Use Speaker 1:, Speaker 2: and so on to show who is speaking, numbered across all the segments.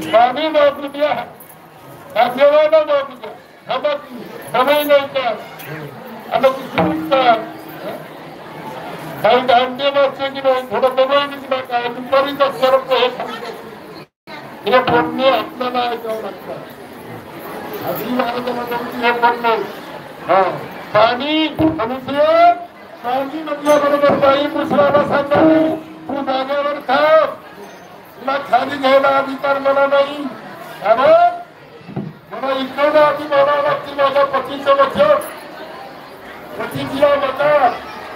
Speaker 1: पाणी बाजू द्या, जेवायला बाजू द्या, समय नाही का आता काही धान्य नसते की नाही थोडं दबाईच नका दुपारीच सर्व हे बोलणे आपल्याला ऐकावं लागतं. आधी महाराजांना हे बोलणे पाणी मनुष्य पाणी म्हटल्याबरोबर बाई दुसऱ्याला सांगावी तू जागेवर थांब, तुला खाली घ्यायला अधिकार मला नाही. मला इकडे आधी म्हणावं लागते माझ्या पतीचं वचन, पतीला बघा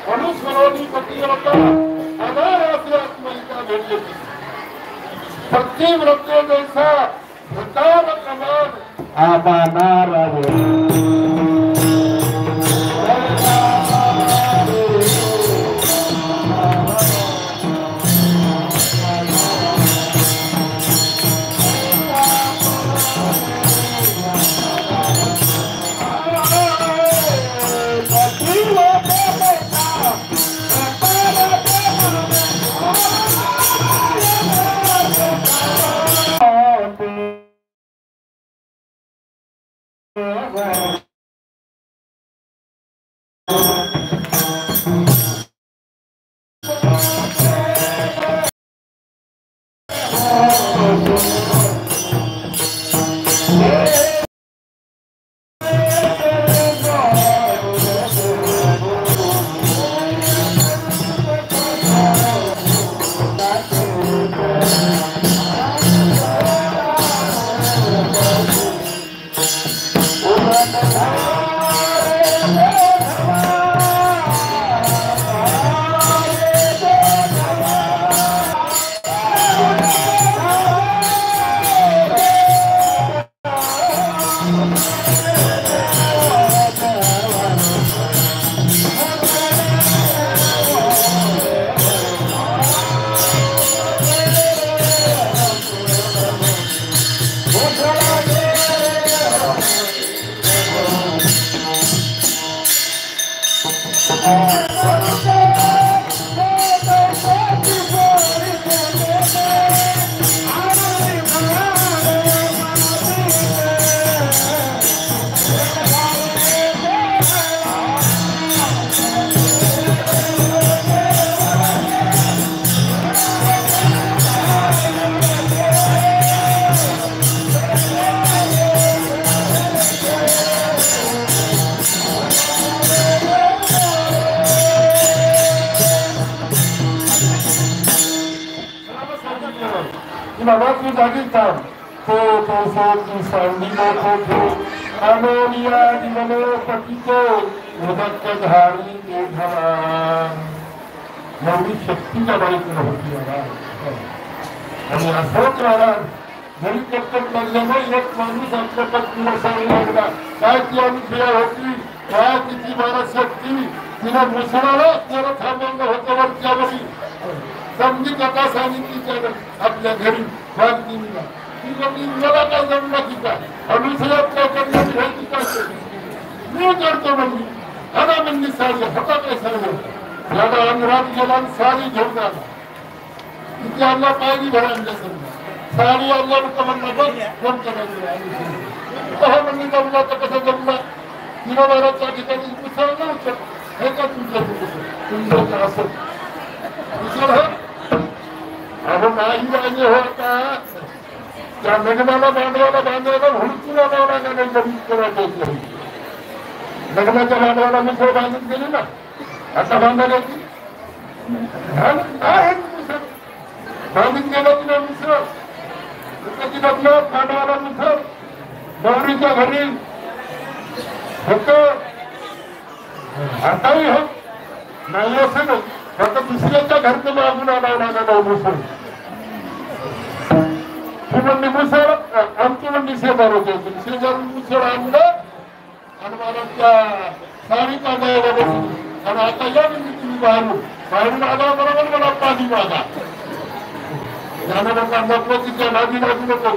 Speaker 1: म्हणून सर्वांनी पती होता अनाराची आत्महिता भेटली. पतिव्रत जैसा भूतान कमान आबानार की जागी थांब तो की सांडी नको अनोलिया दिवलो पतीको उदक धारी एवढी शक्तीच्या बाईक होती आणि असंच राहणार. जरी कटकट लागल्यामुळे एक माणूस आपल्या पत्नीला सांगू लागला काय ती अनुक्रिया होती, काय तिची मानस शक्ती, तिला मुसळाला त्याला थांबवलं होतं वरच्यावरी समजी कथा सांगितली त्याला आपल्या घरी वागदिनीला ती म्हणजे मला काय जमला की काय अनुसयातल्या करण्याची माहिती काय मी करतो म्हणजे हना म्हणजे साडी होता काय सर्व याला अनुराग गेला आणि साडी घेऊन आला तिथे आला पायरी भरांच्या समजा साडी आल्या म्हणलं बघ कोण करायचं म्हणजे जमला तर कसं जमला तिला बऱ्याच्या ठिकाणी मुसळ नव्हतं हे का तुमचं असं मुसळ अहो नाही पाहिजे होता त्या लग्नाला बांधवाला बांधायला हुडकूला लावला का नाही जमीन करायचं नाही. लग्नाच्या बांधवाला मुसळ बांधून गेली ना आता बांधायला बांधून गेला तिला मुसळ त्याची लग्न बांधवाला मुसळ गौरीच्या घरी होत आताही होत नाही असं नाही फक्त दुसऱ्याच्या घरचं मागून आणावं लागला मुसळ ती म्हणली मुसळ आमची म्हणली शेजार होते शेजारून मुसळ आणलं आणि मला त्या साडी काढायला बसली आणि आता या म्हणजे तुम्ही बाहेरून आला बरोबर मला पाणी मागा त्यानं कांदा तिच्या नादी लागू नको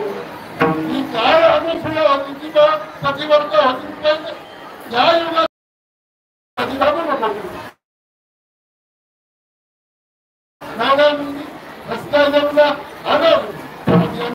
Speaker 1: ती काय अनुसूया होती ती कधी वर्ग होती या युगात नाण्यामध्ये हसता जमला आलं